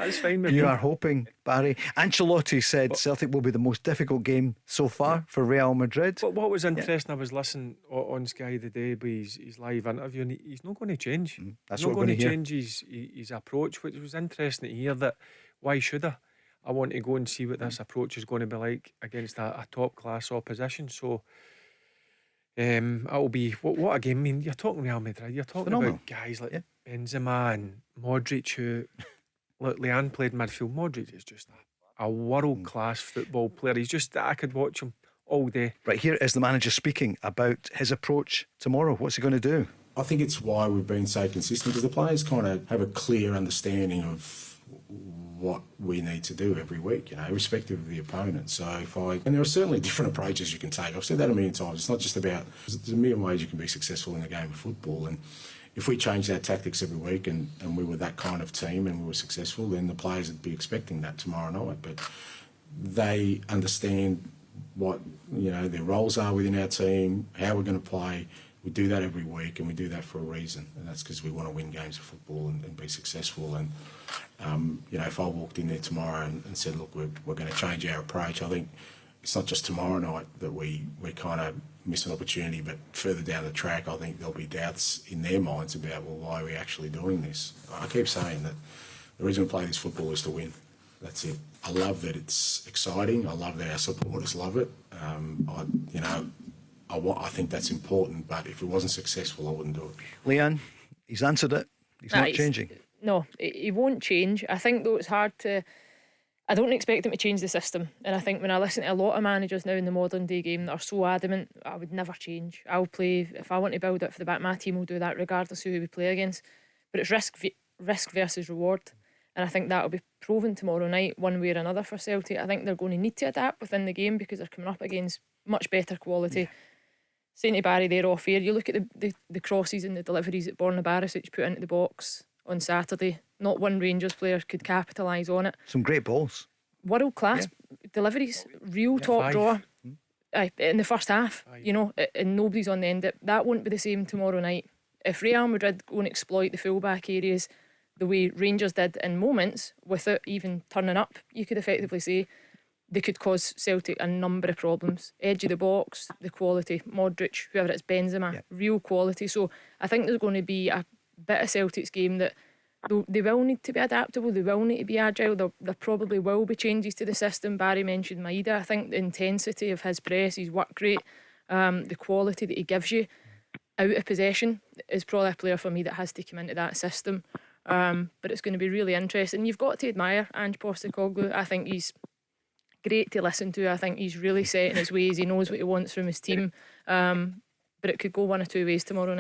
That's fine with You me. are hoping, Barry. Ancelotti said Celtic will be the most difficult game so far for Real Madrid. But what was interesting, I was listening on Sky the day by his live interview, and he's not going to change. That's He's what not we're going to gonna hear. change his approach, which was interesting to hear. That why should I? I want to go and see what this approach is going to be like against a top class opposition. So it'll be what a game. I mean, you're talking Real Madrid, you're talking Phenomenal. about guys like Benzema and Modric, who look, Leanne played midfield. Modric is just a world class football player. He's just, I could watch him all day. Right, here is the manager speaking about his approach tomorrow. What's he going to do? I think it's why we've been so consistent, because the players kind of have a clear understanding of what we need to do every week, irrespective of the opponent. So and there are certainly different approaches you can take. I've said that a million times. It's not just about, there's a million ways you can be successful in a game of football. And if we changed our tactics every week and we were that kind of team and we were successful, then the players would be expecting that tomorrow night. But they understand what their roles are within our team, how we're going to play. We do that every week, and we do that for a reason, and that's because we want to win games of football and be successful. And if I walked in there tomorrow and said, look, we're going to change our approach, I think it's not just tomorrow night that we kind of miss an opportunity, but further down the track, I think there'll be doubts in their minds about, well, why are we actually doing this? I keep saying that the reason we play this football is to win. That's it. I love that it's exciting. I love that our supporters love it. I think that's important, but if it wasn't successful, I wouldn't do it. Leanne, he's answered it. He's not changing. No, he won't change. I think, though, it's hard to... I don't expect him to change the system. And I think when I listen to a lot of managers now in the modern day game that are so adamant, I would never change. I'll play, if I want to build it for the back, my team will do that regardless of who we play against. But it's risk versus reward. And I think that'll be proven tomorrow night, one way or another, for Celtic. I think they're going to need to adapt within the game because they're coming up against much better quality. Yeah. Saying to Barry there off air, you look at the crosses and the deliveries that Borna Barisic put into the box on Saturday. Not one Rangers player could capitalise on it. Some great balls. World class deliveries, real top drawer. In the first half, and nobody's on the end. That won't be the same tomorrow night. If Real Madrid go and exploit the full-back areas the way Rangers did in moments without even turning up, you could effectively say they could cause Celtic a number of problems. Edge of the box, the quality, Modric, whoever it's, Benzema, real quality. So I think there's going to be a bit of Celtic's game that they will need to be adaptable, they will need to be agile, there probably will be changes to the system. Barry mentioned Maeda. I think the intensity of his press, his work rate, the quality that he gives you out of possession is probably a player for me that has to come into that system. But it's going to be really interesting. You've got to admire Ange Postecoglou. I think he's great to listen to. I think he's really set in his ways. He knows what he wants from his team. But it could go one or two ways tomorrow night.